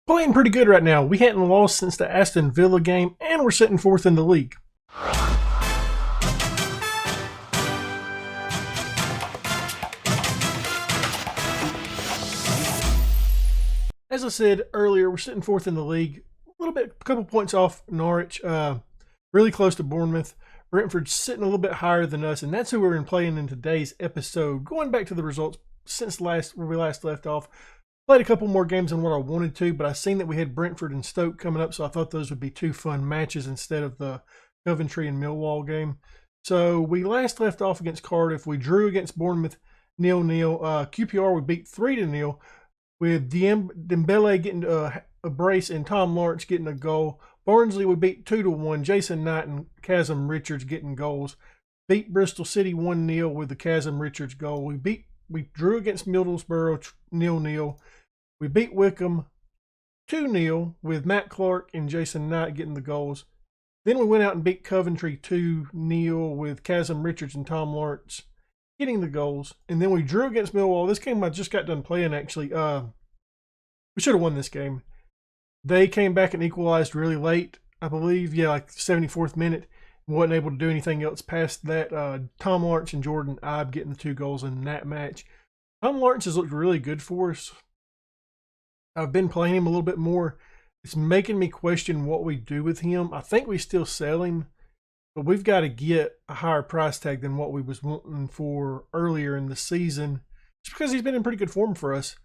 Playing pretty good right now. We hadn't lost since the Aston Villa game, and we're sitting fourth in the league. As I said earlier, we're sitting fourth in the league. A couple points off Norwich, really close to Bournemouth. Brentford's sitting a little bit higher than us, and that's who we're playing in today's episode. Going back to the results since where we last left off, played a couple more games than what I wanted to, but I seen that we had Brentford and Stoke coming up, so I thought those would be two fun matches instead of the Coventry and Millwall game. So we last left off against Cardiff. We drew against Bournemouth 0-0. QPR we beat 3-0 with Dembele getting a brace and Tom Lawrence getting a goal. Barnsley we beat 2-1. Jason Knight and Kazim Richards getting goals. Beat Bristol City 1-0 with the Kazim Richards goal. We drew against Middlesbrough 0-0. We beat Wickham 2-0 with Matt Clark and Jason Knight getting the goals. Then we went out and beat Coventry 2-0 with Kazim Richards and Tom Lawrence getting the goals. And then we drew against Millwall. This game I just got done playing, actually. We should have won this game. They came back and equalized really late, I believe. Yeah, like the 74th minute. Wasn't able to do anything else past that. Tom Lawrence and Jordan Ibe getting the 2 goals in that match. Tom Lawrence has looked really good for us. I've been playing him a little bit more. It's making me question what we do with him. I think we still sell him, but we've got to get a higher price tag than what we was wanting for earlier in the season, just because he's been in pretty good form for us.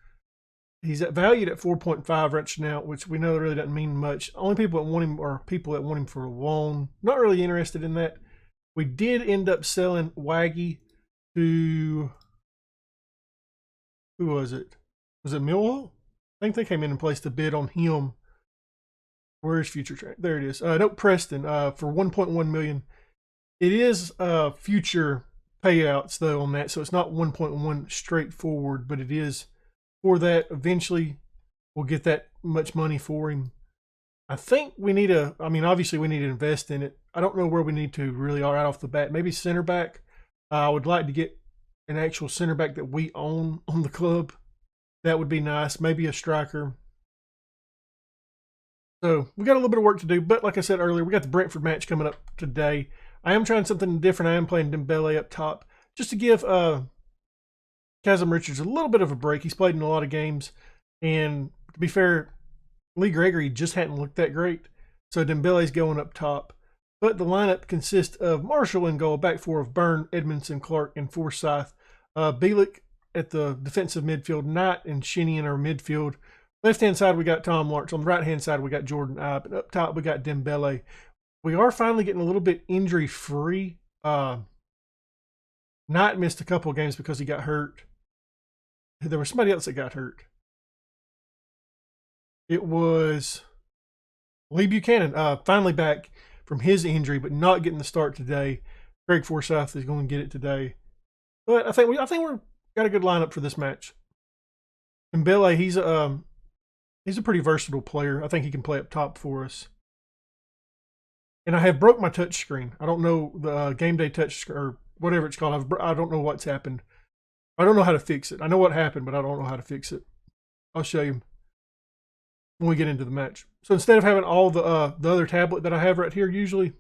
He's valued at 4.5 right now, which we know really doesn't mean much. Only people that want him are people that want him for a loan. Not really interested in that. We did end up selling Waggy to, who was it? Was it Millwall? I think they came in and placed a bid on him. Where's Future Track? There it is. Nope, Preston for 1.1 million. It is future payouts though on that, so it's not 1.1 straightforward, but it is for that. Eventually we'll get that much money for him. I think we need obviously we need to invest in it. I don't know where we need to really right off the bat. Maybe center back. I would like to get an actual center back that we own on the club. That would be nice. Maybe a striker. So we got a little bit of work to do, but like I said earlier, we got the Brentford match coming up today. I am trying something different. I am playing Dembele up top just to give Kazim Richards a little bit of a break. He's played in a lot of games, and to be fair, Lee Gregory just hadn't looked that great. So Dembele's going up top. But the lineup consists of Marshall in goal, back four of Byrne, Edmondson, Clark, and Forsyth. Bielik at the defensive midfield, Knight and Shinnie in our midfield. Left-hand side, we got Tom Lawrence. On the right-hand side, we got Jordan Ibe. And up top, we got Dembele. We are finally getting a little bit injury-free. Knight missed a couple of games because he got hurt. There was somebody else that got hurt. It was Lee Buchanan, finally back from his injury, but not getting the start today. Craig Forsyth is going to get it today. But I think we're got a good lineup for this match. Dembele, he's a pretty versatile player. I think he can play up top for us. And I have broke my touch screen. I don't know the game day touch or whatever it's called. I don't know what's happened. I don't know how to fix it. I know what happened, but I don't know how to fix it. I'll show you when we get into the match. So instead of having all the other tablet that I have right here, usually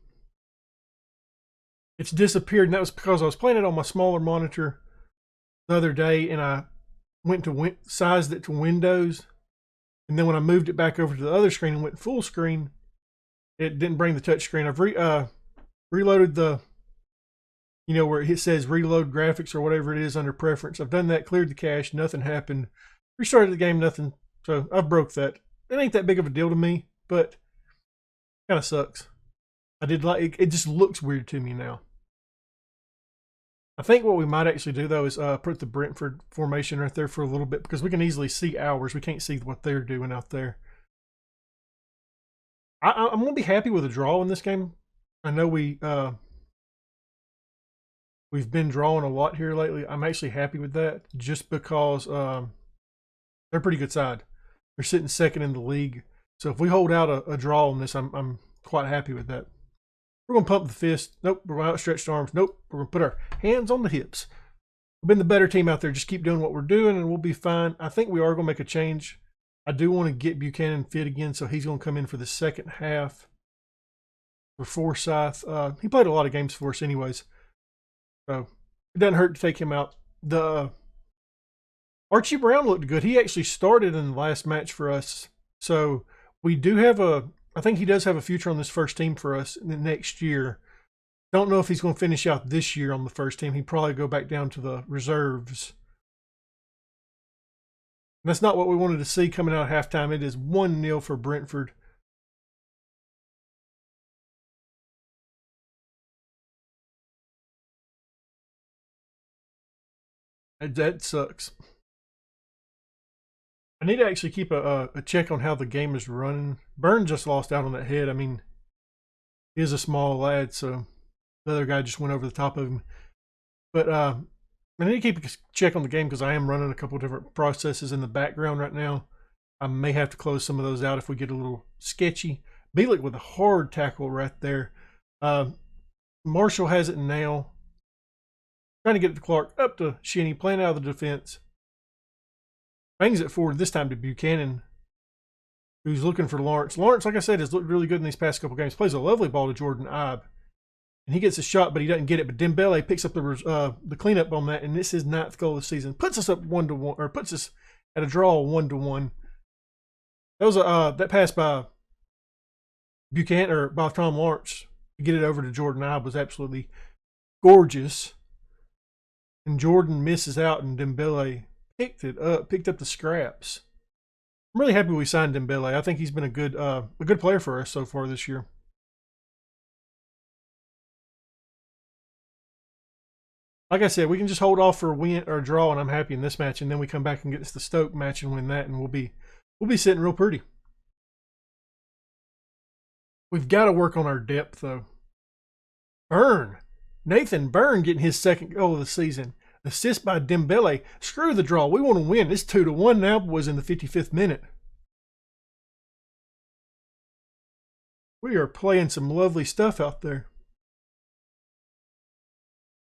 it's disappeared, and that was because I was playing it on my smaller monitor the other day, and I went to sized it to Windows, and then when I moved it back over to the other screen and went full screen, it didn't bring the touch screen. I've reloaded the, where it says reload graphics or whatever it is under preference. I've done that, cleared the cache, nothing happened. Restarted the game, nothing. So I've broke that. It ain't that big of a deal to me, but kind of sucks. I did like it just looks weird to me now. I think what we might actually do though is put the Brentford formation right there for a little bit, because we can easily see ours. We can't see what they're doing out there. I'm going to be happy with a draw in this game. I know we've been drawing a lot here lately. I'm actually happy with that just because they're a pretty good side. They're sitting second in the league. So if we hold out a draw on this, I'm quite happy with that. We're going to pump the fist. Nope. We're going to outstretched arms. Nope. We're going to put our hands on the hips. We've been the better team out there. Just keep doing what we're doing and we'll be fine. I think we are going to make a change I do want to get Buchanan fit again, so he's going to come in for the second half for Forsyth. He played a lot of games for us anyways, so it doesn't hurt to take him out. The Archie Brown looked good. He actually started in the last match for us, so we do have I think he does have a future on this first team for us in the next year. Don't know if he's going to finish out this year on the first team. He'd probably go back down to the reserves. And that's not what we wanted to see coming out of halftime. It is 1-0 for Brentford. That sucks. I need to actually keep a check on how the game is running. Byrne just lost out on that head. I mean, he is a small lad, so the other guy just went over the top of him. But I need to keep a check on the game because I am running a couple different processes in the background right now. I may have to close some of those out if we get a little sketchy. Bielik with a hard tackle right there. Marshall has it now. Trying to get it to Clark, up to Shinny, playing out of the defense. Bangs it forward this time to Buchanan, who's looking for Lawrence. Lawrence, like I said, has looked really good in these past couple games. Plays a lovely ball to Jordan Ibe. And he gets a shot, but he doesn't get it. But Dembele picks up the cleanup on that, and this is 9th goal of the season. Puts us up 1-1, or puts us at a draw 1-1. That was that pass by Buchanan, or by Tom Lawrence, to get it over to Jordan Ibe was absolutely gorgeous. And Jordan misses out, and Dembele picked up the scraps. I'm really happy we signed Dembele. I think he's been a good player for us so far this year. Like I said, we can just hold off for a win or a draw, and I'm happy in this match, and then we come back and get us the Stoke match and win that, and we'll be sitting real pretty. We've got to work on our depth though. Nathan Byrne getting his 2nd goal of the season. Assist by Dembele. Screw the draw. We want to win. It's 2-1 now, boys, in the 55th minute. We are playing some lovely stuff out there.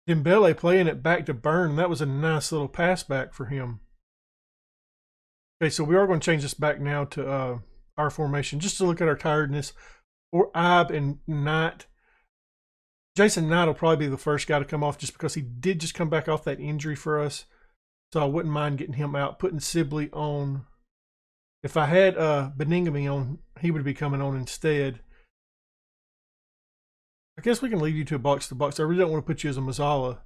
Dembele playing it back to Byrne. That was a nice little pass back for him. Okay, so we are going to change this back now to our formation, just to look at our tiredness. Or Ibe and Knight. Jason Knight will probably be the first guy to come off just because he did just come back off that injury for us. So I wouldn't mind getting him out, putting Sibley on. If I had Brannigan on, he would be coming on instead. I guess we can leave you to a box-to-box. I really don't want to put you as a Mazzala.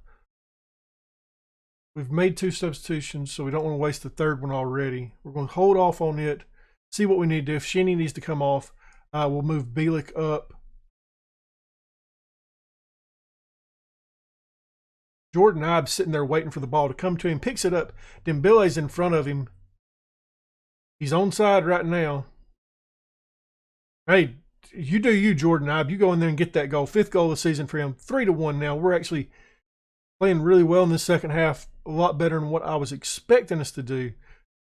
We've made 2 substitutions, so we don't want to waste the 3rd one already. We're going to hold off on it, see what we need to do. If Shinny needs to come off, we'll move Bielik up. Jordan Ibe's sitting there waiting for the ball to come to him, picks it up. Dembele's in front of him. He's onside right now. Hey, you do you, Jordan Ibe. You go in there and get that goal. 5th goal of the season for him. 3-1 now. We're actually playing really well in the second half. A lot better than what I was expecting us to do.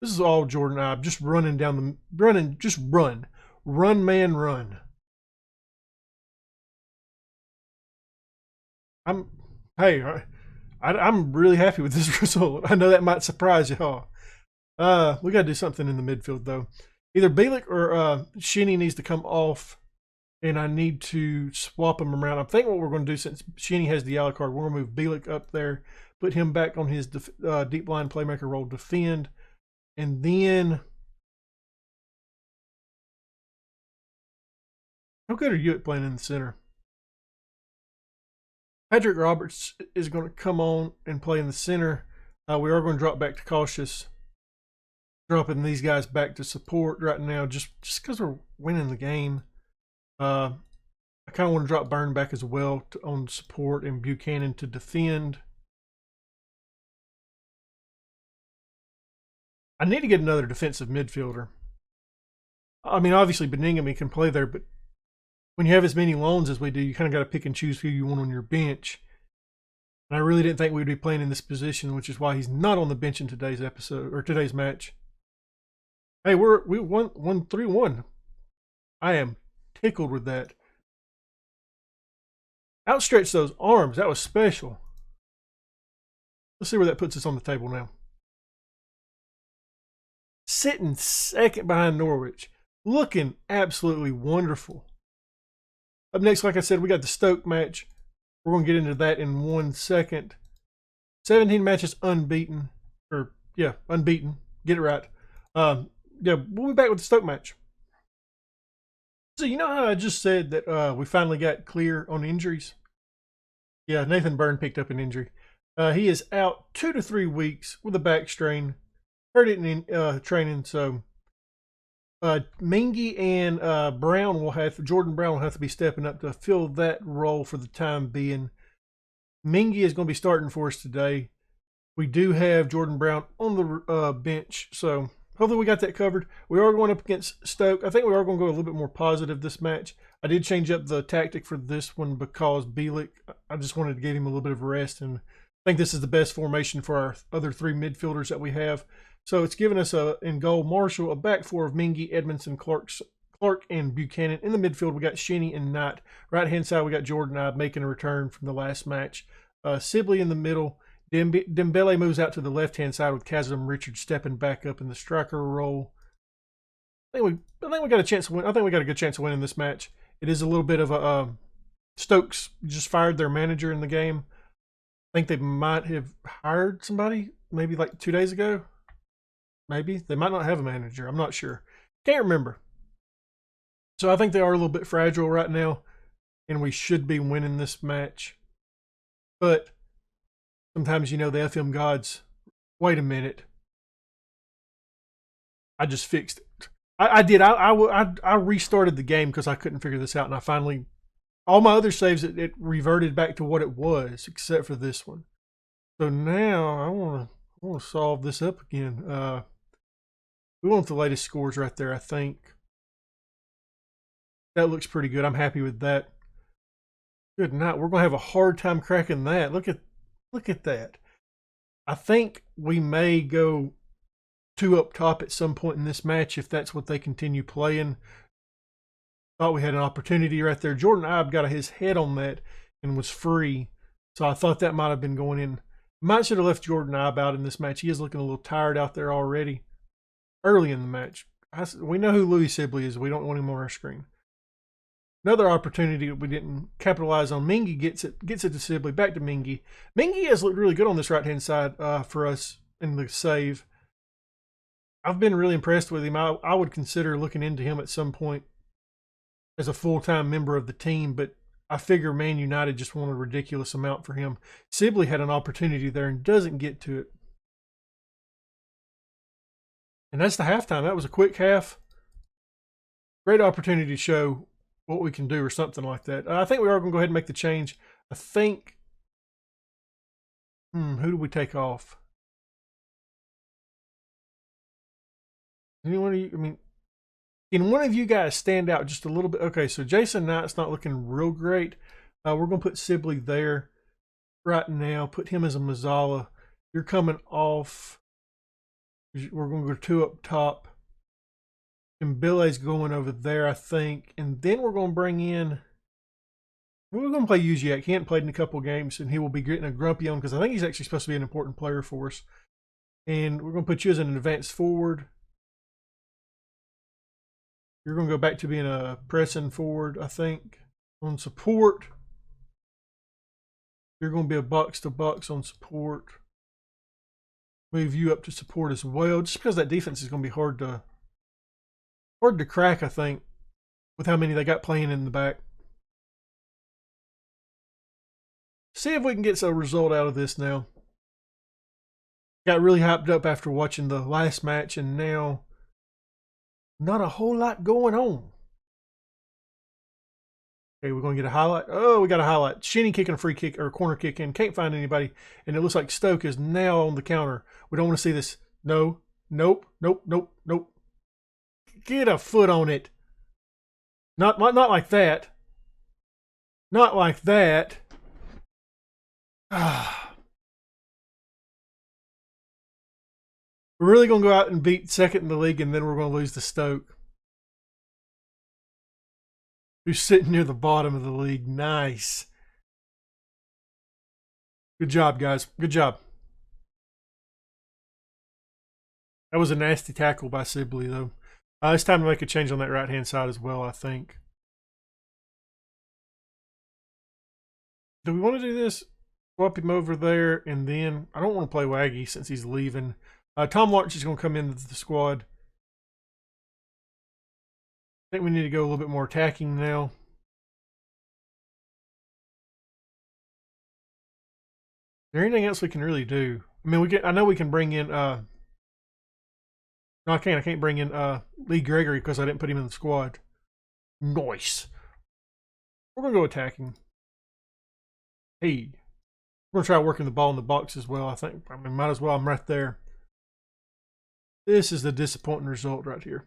This is all Jordan Ibe. Just running down the... Just run. Run, man, run. I'm really happy with this result. I know that might surprise y'all. We got to do something in the midfield, though. Either Bielik or Shinny needs to come off, and I need to swap them around. I think what we're going to do, since Shinny has the yellow card, we're going to move Bielik up there, put him back on his deep line playmaker role, defend, and then... How good are you at playing in the center? Patrick Roberts is going to come on and play in the center. We are going to drop back to cautious, dropping these guys back to support right now, just because we're winning the game. I kind of want to drop Byrne back as well on support and Buchanan to defend. I need to get another defensive midfielder. I mean, obviously Brannigan can play there, but when you have as many loans as we do, you kind of got to pick and choose who you want on your bench. And I really didn't think we'd be playing in this position, which is why he's not on the bench in today's episode or today's match. Hey, we won 3-1. I am tickled with that. Outstretch those arms. That was special. Let's see where that puts us on the table now. sitting second behind Norwich, looking absolutely wonderful. Up next, like I said, we got the Stoke match. We're going to get into that in 1 second. 17 matches unbeaten. Unbeaten. Get it right. We'll be back with the Stoke match. So you know how I just said that we finally got clear on injuries? Yeah, Nathan Byrne picked up an injury. He is out 2 to 3 weeks with a back strain. Heard it in training, so Mingy and Jordan Brown will have to be stepping up to fill that role for the time being. Mingy is going to be starting for us today. We do have Jordan Brown on the bench, so hopefully we got that covered. We are going up against Stoke. I think we are going to go a little bit more positive this match. I did change up the tactic for this one because Bielik, I just wanted to give him a little bit of a rest, and I think this is the best formation for our other 3 midfielders that we have. So it's given us in goal Marshall, a back 4 of Mingy, Edmondson, Clark, and Buchanan. In the midfield, we got Shinnie and Knight. Right-hand side, we got Jordan Ibe making a return from the last match. Sibley in the middle. Dembele moves out to the left-hand side with Kazim Richards stepping back up in the striker role. I think we got a chance to win. I think we got a good chance of winning this match. It is a little bit of a Stokes just fired their manager in the game. I think they might have hired somebody maybe like 2 days ago. Maybe. They might not have a manager. I'm not sure. Can't remember. So I think they are a little bit fragile right now, and we should be winning this match. But sometimes, the FM gods, wait a minute. I just fixed it. I did. I restarted the game because I couldn't figure this out, and I finally, all my other saves, it reverted back to what it was, except for this one. So now I want to solve this up again. We want the latest scores right there, I think. That looks pretty good. I'm happy with that. Good night. We're going to have a hard time cracking that. Look at that. I think we may go 2 up top at some point in this match if that's what they continue playing. Thought we had an opportunity right there. Jordan Ibe got his head on that and was free. So I thought that might have been going in. Might should have left Jordan Ibe out in this match. He is looking a little tired out there already. Early in the match. We know who Louis Sibley is. We don't want him on our screen. Another opportunity that we didn't capitalize on. Mingy gets it to Sibley. Back to Mingy. Mingy has looked really good on this right-hand side for us in the save. I've been really impressed with him. I would consider looking into him at some point as a full-time member of the team, but I figure Man United just want a ridiculous amount for him. Sibley had an opportunity there and doesn't get to it. And that's the halftime. That was a quick half. Great opportunity to show what we can do or something like that. I think we are going to go ahead and make the change. I think, who do we take off? Anyone of you, can one of you guys stand out just a little bit? Okay, so Jason Knight's not looking real great. We're going to put Sibley there right now. Put him as a Mazzala. You're coming off. We're going to go 2 up top. And Billy's going over there, I think. And then we're going to bring in... We're going to play Uziak. He hadn't played in a couple of games, and he will be getting a grumpy on because I think he's actually supposed to be an important player for us. And we're going to put you as an advanced forward. You're going to go back to being a pressing forward, I think. On support, you're going to be a box-to-box on support. Move you up to support as well, just because that defense is going to be hard to crack, I think, with how many they got playing in the back. See if we can get a result out of this now. Got really hyped up after watching the last match, and now not a whole lot going on. Okay, we're going to get a highlight. Oh, we got a highlight. Shinnie kicking a free kick or a corner kick in. Can't find anybody. And it looks like Stoke is now on the counter. We don't want to see this. No. Nope. Nope. Nope. Nope. Get a foot on it. Not like that. Not like that. We're really going to go out and beat second in the league, and then we're going to lose to Stoke, who's sitting near the bottom of the league. Nice. Good job, guys. Good job. That was a nasty tackle by Sibley, though. It's time to make a change on that right-hand side as well, I think. Do we want to do this? Swap him over there, and then I don't want to play Waggy since he's leaving. Tom Lawrence is going to come into the squad. I think we need to go a little bit more attacking now. Is there anything else we can really do? I mean, I know we can bring in. No, I can't. I can't bring in Lee Gregory because I didn't put him in the squad. Nice. We're gonna go attacking. Hey, we're gonna try working the ball in the box as well. I think. I mean, might as well. I'm right there. This is the disappointing result right here.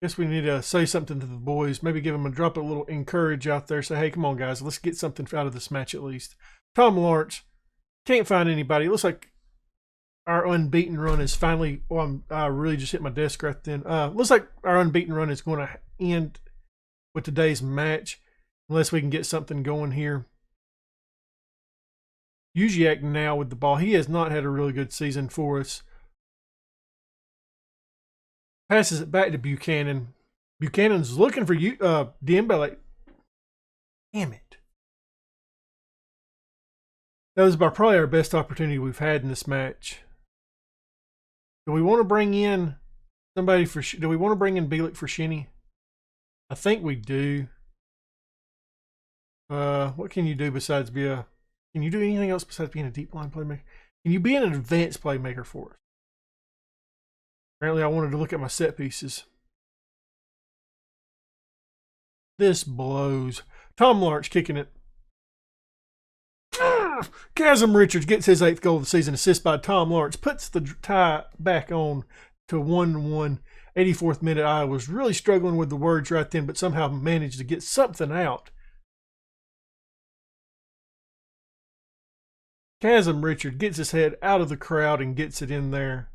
Guess we need to say something to the boys. Maybe give them a drop a little encourage out there. Say, hey, come on, guys. Let's get something out of this match at least. Tom Lawrence. Can't find anybody. It looks like our unbeaten run is finally... Oh, I really just hit my desk right then. Looks like our unbeaten run is going to end with today's match. Unless we can get something going here. Ujiak now with the ball. He has not had a really good season for us. Passes it back to Buchanan. Buchanan's looking for you, Dembele. Damn it. That was probably our best opportunity we've had in this match. Do we want to bring in somebody for... Do we want to bring in Bielik for Shinny? I think we do. What can you do besides be a... Can you do anything else besides being a deep line playmaker? Can you be an advanced playmaker for us? Apparently I wanted to look at my set pieces. This blows. Tom Lawrence kicking it. Chasm Richards gets his 8th goal of the season, assist by Tom Lawrence. Puts the tie back on to 1-1. 84th minute. I was really struggling with the words right then, but somehow managed to get something out. Chasm Richard gets his head out of the crowd and gets it in there.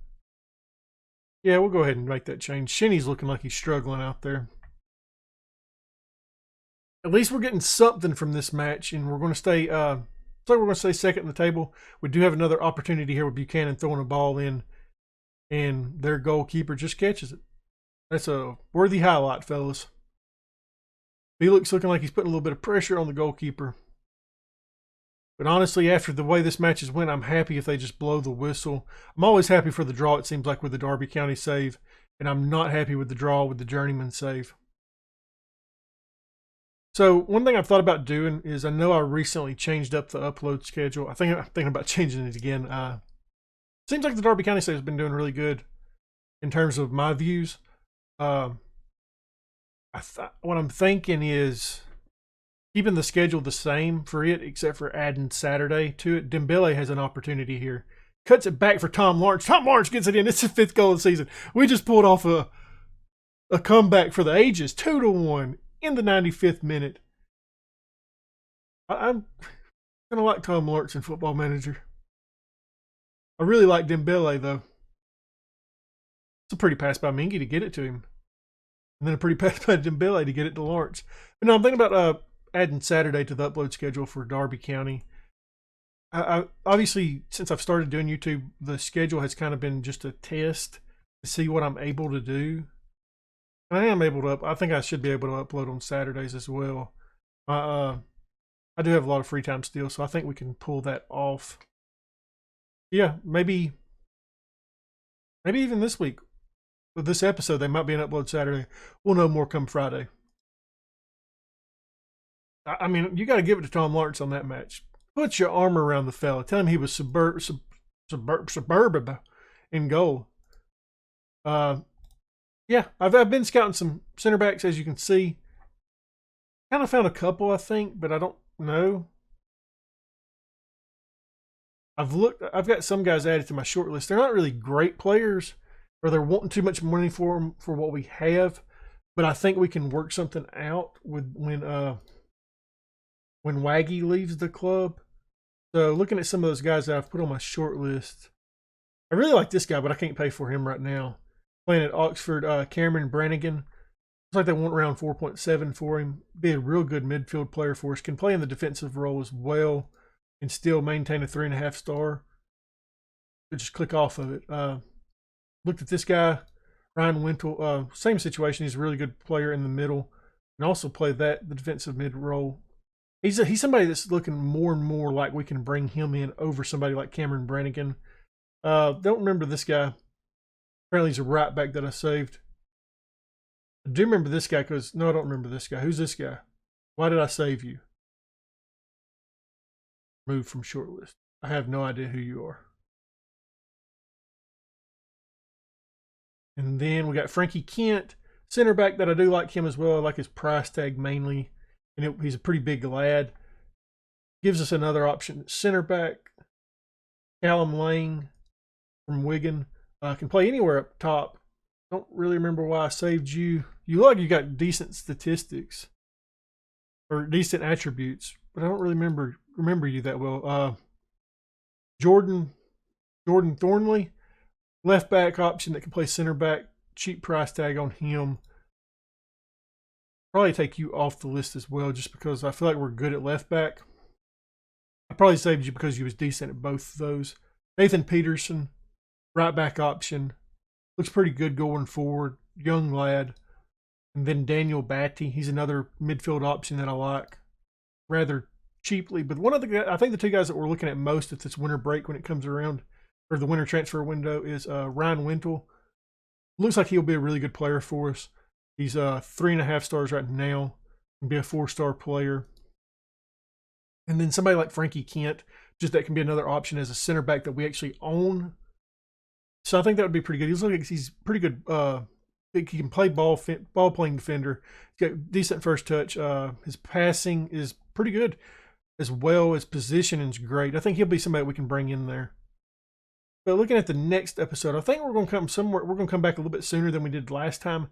Yeah, we'll go ahead and make that change. Shinny's looking like he's struggling out there. At least we're getting something from this match, and we're going to stay. So we're going to stay second in the table. We do have another opportunity here with Buchanan throwing a ball in, and their goalkeeper just catches it. That's a worthy highlight, fellas. Felix looking like he's putting a little bit of pressure on the goalkeeper. But honestly, after the way this match has went, I'm happy if they just blow the whistle. I'm always happy for the draw, it seems like, with the Derby County save. And I'm not happy with the draw with the Journeyman save. So one thing I've thought about doing is I know I recently changed up the upload schedule. I'm thinking about changing it again. Seems like the Derby County save has been doing really good in terms of my views. What I'm thinking is... keeping the schedule the same for it, except for adding Saturday to it. Dembele has an opportunity here. Cuts it back for Tom Lawrence. Tom Lawrence gets it in. It's the 5th goal of the season. We just pulled off a comeback for the ages. 2-1 in the 95th minute. I'm going to like Tom Lawrence in Football Manager. I really like Dembele, though. It's a pretty pass by Mingy to get it to him. And then a pretty pass by Dembele to get it to Lawrence. But no, I'm thinking about... adding Saturday to the upload schedule for Derby County. I obviously, since I've started doing YouTube, the schedule has kind of been just a test to see what I'm able to do. And I am able to, I think I should be able to upload on Saturdays as well. I do have a lot of free time still, so I think we can pull that off. Yeah, maybe even this week, with this episode, they might be an upload Saturday. We'll know more come Friday. I mean, you got to give it to Tom Lawrence on that match. Put your arm around the fella. Tell him he was suburban in goal. Yeah, I've been scouting some center backs, as you can see. Kind of found a couple, I think, but I don't know. I've got some guys added to my short list. They're not really great players, or they're wanting too much money for them for what we have. But I think we can work something out with when Waggy leaves the club. So looking at some of those guys that I've put on my short list, I really like this guy, but I can't pay for him right now. Playing at Oxford, Cameron Brannigan. Looks like they want around 4.7 for him. Be a real good midfield player for us. Can play in the defensive role as well and still maintain a 3.5 star. just click off of it. Looked at this guy, Ryan Wintle. Same situation. He's a really good player in the middle, and also play the defensive mid role. He's somebody that's looking more and more like we can bring him in over somebody like Cameron Brannigan. Don't remember this guy. Apparently he's a right back that I saved. I do remember this guy because, no, I don't remember this guy. Who's this guy? Why did I save you? Move from shortlist. I have no idea who you are. And then we got Frankie Kent, center back that I do like him as well. I like his price tag mainly. And he's a pretty big lad. Gives us another option. Center back, Callum Lang from Wigan. Can play anywhere up top. Don't really remember why I saved you. You look like you got decent statistics or decent attributes, but I don't really remember you that well. Jordan Thornley, left back option that can play center back. Cheap price tag on him. Probably take you off the list as well, just because I feel like we're good at left back. I probably saved you because you was decent at both of those. Nathan Peterson, right back option. Looks pretty good going forward. Young lad. And then Daniel Batty. He's another midfield option that I like rather cheaply. But one of the, I think the two guys that we're looking at most at this winter break when it comes around, or the winter transfer window, is Ryan Wintle. Looks like he'll be a really good player for us. He's 3.5 stars right now. Can be a 4-star player. And then somebody like Frankie Kent, just that can be another option as a center back that we actually own. So I think that would be pretty good. He's pretty good. He can play ball playing defender. He's got decent first touch. His passing is pretty good, as well as positioning is great. I think he'll be somebody we can bring in there. But looking at the next episode, I think we're going to come somewhere. We're going to come back a little bit sooner than we did last time.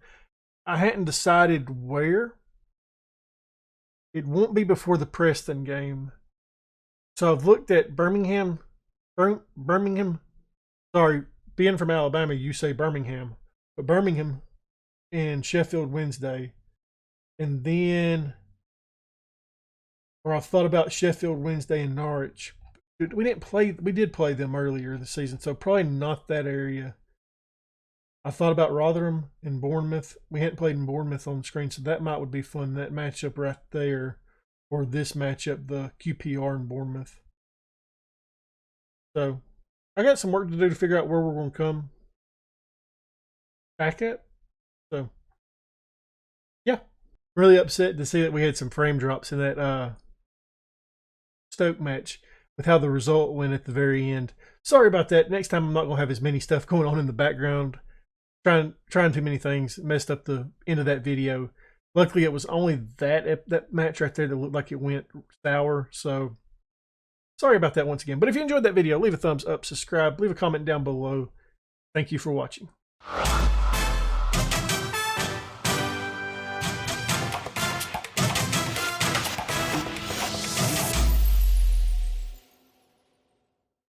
I hadn't decided where. It won't be before the Preston game. So I've looked at Birmingham. Sorry, being from Alabama, you say Birmingham. But Birmingham and Sheffield Wednesday. And then, or I've thought about Sheffield Wednesday and Norwich. We did play them earlier this season, so probably not that area. I thought about Rotherham and Bournemouth. We hadn't played in Bournemouth on the screen, so that would be fun. That matchup right there, or this matchup, the QPR and Bournemouth. So I got some work to do to figure out where we're going to come back at. So yeah, really upset to see that we had some frame drops in that Stoke match with how the result went at the very end. Sorry about that. Next time I'm not going to have as many stuff going on in the background. Trying too many things, messed up the end of that video. Luckily, it was only that match right there that looked like it went sour. So sorry about that once again. But if you enjoyed that video, leave a thumbs up, subscribe, leave a comment down below. Thank you for watching.